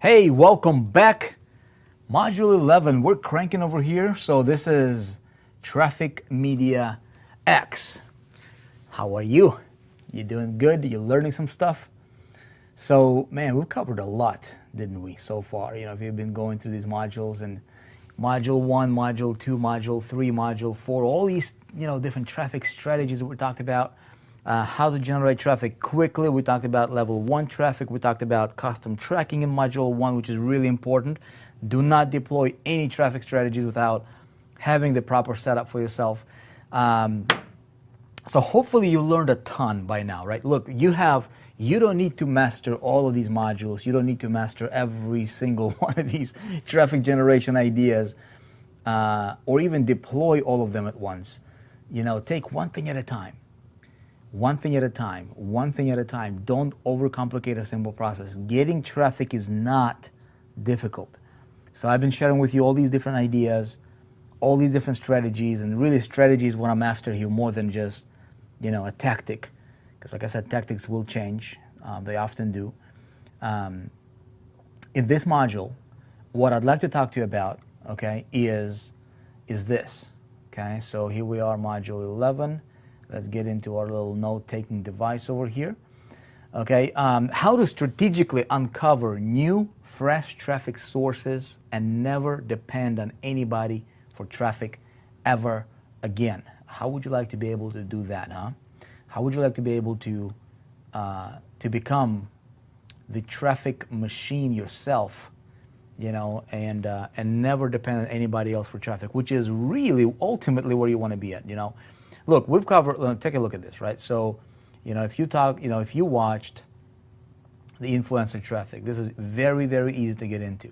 Hey, welcome back. Module 11, we're cranking over here. So this is Traffic Media X. How are you? You doing good? You learning some stuff? So, man, we've covered a lot, didn't we, so far? You know, if you've been going through these modules and Module 1, Module 2, Module 3, Module 4, all these, different traffic strategies that we talked about. How to generate traffic quickly. We talked about level 1 traffic. We talked about custom tracking in module 1, which is really important. Do not deploy any traffic strategies without having the proper setup for yourself. So hopefully you learned a ton by now, right? Look, you don't need to master all of these modules. You don't need to master every single one of these traffic generation ideas or even deploy all of them at once. Take one thing at a time. One thing at a time, one thing at a time. Don't overcomplicate a simple process. Getting traffic is not difficult. So I've been sharing with you all these different ideas, all these different strategies, and really strategy is what I'm after here more than just, a tactic. Because like I said, tactics will change. They often do. In this module, what I'd like to talk to you about, okay, is this. Okay, so here we are, module 11. Let's get into our little note-taking device over here. Okay, how to strategically uncover new, fresh traffic sources and never depend on anybody for traffic ever again. How would you like to be able to do that, huh? How would you like to be able to become the traffic machine yourself, and never depend on anybody else for traffic, which is really ultimately where you want to be at, Look, we've covered, take a look at this, right? So, if you watched the influencer traffic, this is very, very easy to get into.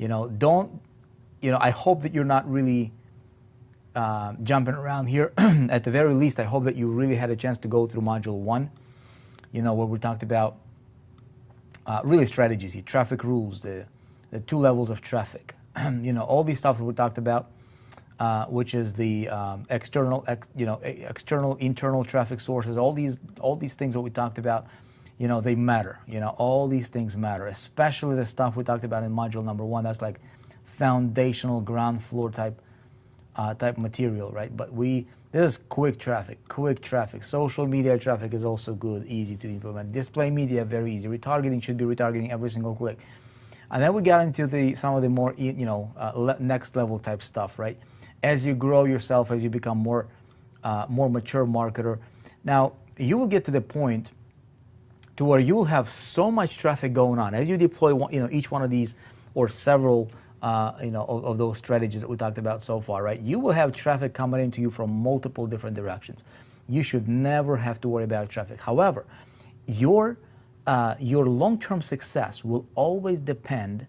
I hope that you're not really jumping around here. At the very least, I hope that you really had a chance to go through module 1, where we talked about really strategies here, traffic rules, the 2 levels of traffic, all these stuff that we talked about. Which is the external, internal traffic sources. All these things that we talked about, they matter. All these things matter, especially the stuff we talked about in module number 1. That's like foundational, ground floor type material, right? But this is quick traffic. Social media traffic is also good, easy to implement. Display media, very easy. Retargeting should be retargeting every single click. And then we got into some of the more, next level type stuff, right? As you grow yourself, as you become more mature marketer. Now, you will get to the point to where you will have so much traffic going on. As you deploy, each one of these or several, of those strategies that we talked about so far, right? You will have traffic coming into you from multiple different directions. You should never have to worry about traffic. However, your long-term success will always depend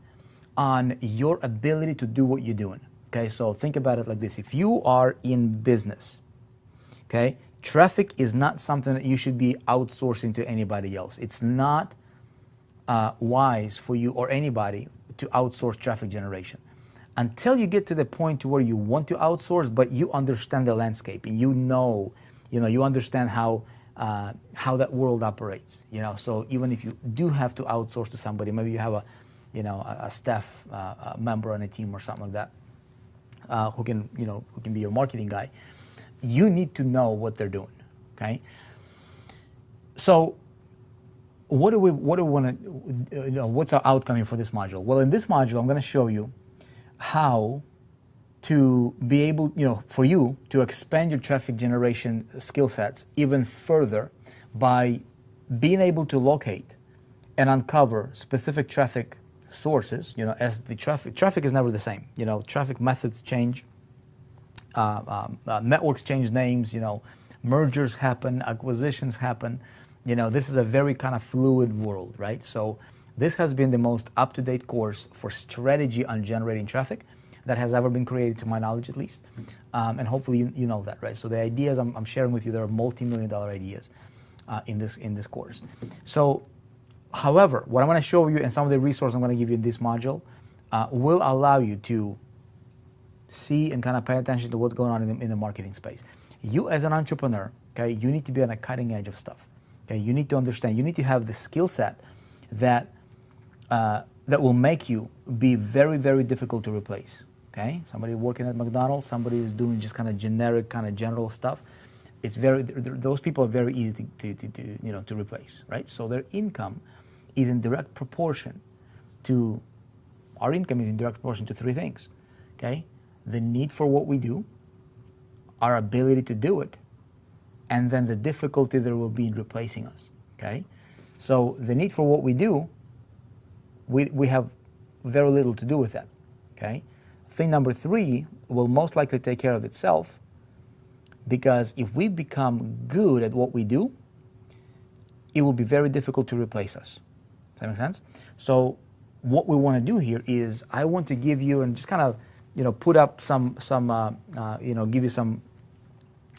on your ability to do what you're doing. Okay, so think about it like this. If you are in business, okay, traffic is not something that you should be outsourcing to anybody else. It's not wise for you or anybody to outsource traffic generation until you get to the point to where you want to outsource, but you understand the landscape and you understand how that world operates. So even if you do have to outsource to somebody, maybe you have a staff member on a team or something like that. Who can be your marketing guy, you need to know what they're doing, okay? So what do we want to, what's our outcome here for this module? Well, in this module, I'm going to show you how to be able, for you to expand your traffic generation skill sets even further by being able to locate and uncover specific traffic sources, as the traffic is never the same. Traffic methods change, networks change names, mergers happen, acquisitions happen. This is a very kind of fluid world, right? So this has been the most up-to-date course for strategy on generating traffic that has ever been created, to my knowledge at least. And hopefully you know that, right? So the ideas I'm sharing with you, there are multi-million-dollar ideas in this course. So however, what I'm going to show you and some of the resources I'm going to give you in this module will allow you to see and kind of pay attention to what's going on in the marketing space. You as an entrepreneur, okay, you need to be on a cutting edge of stuff. Okay, you need to understand, you need to have the skill set that that will make you be very, very difficult to replace. Okay, somebody working at McDonald's, somebody is doing just kind of generic, kind of general stuff. It's those people are very easy to replace, right? So their income is in direct proportion to, our income is in direct proportion to three things. Okay, the need for what we do, our ability to do it, and then the difficulty there will be in replacing us. Okay, so the need for what we do, we have very little to do with that. Okay, thing number three will most likely take care of itself, because if we become good at what we do, it will be very difficult to replace us. Does that make sense? So what we want to do here is, I want to give you, and just kind of put up some give you some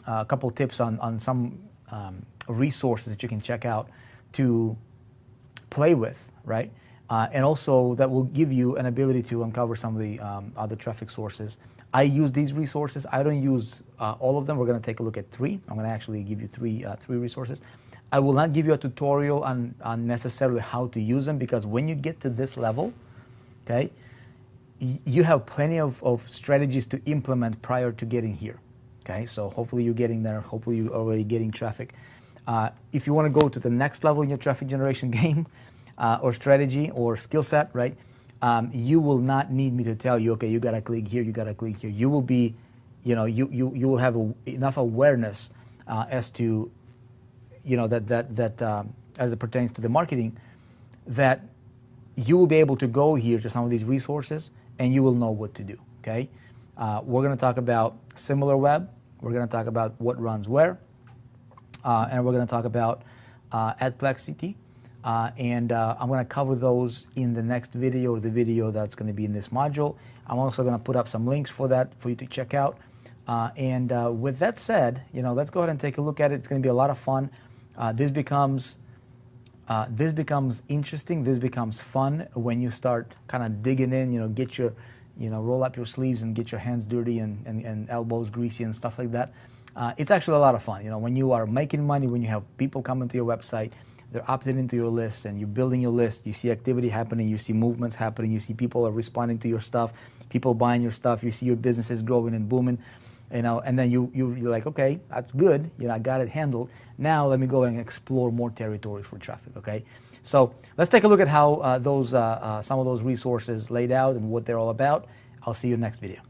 couple tips on some resources that you can check out to play with, right? And also that will give you an ability to uncover some of the other traffic sources. I use these resources. I don't use all of them. We're going to take a look at three. I'm going to actually give you three resources. I will not give you a tutorial on necessarily how to use them, because when you get to this level, okay, you have plenty of strategies to implement prior to getting here. Okay, so hopefully you're getting there. Hopefully you're already getting traffic. If you want to go to the next level in your traffic generation game, or strategy or skill set, right? You will not need me to tell you, okay, you got to click here, you got to click here. You will be, you will have enough awareness as to, that as it pertains to the marketing, that you will be able to go here to some of these resources and you will know what to do. Okay, we're going to talk about similar web. We're going to talk about what runs where, and we're going to talk about adplexity. And I'm going to cover those in the next video, or the video that's going to be in this module. I'm also going to put up some links for that for you to check out. And with that said, let's go ahead and take a look at it. It's going to be a lot of fun. This becomes interesting. This becomes fun when you start kind of digging in. Get your, roll up your sleeves and get your hands dirty and elbows greasy and stuff like that. It's actually a lot of fun. When you are making money, when you have people coming to your website, they're opted into your list, and you're building your list. You see activity happening, you see movements happening, you see people are responding to your stuff, people buying your stuff, you see your business is growing and booming, and then you're like, okay, that's good, I got it handled. Now let me go and explore more territories for traffic. Okay, so let's take a look at how some of those resources laid out and what they're all about. I'll see you in the next video.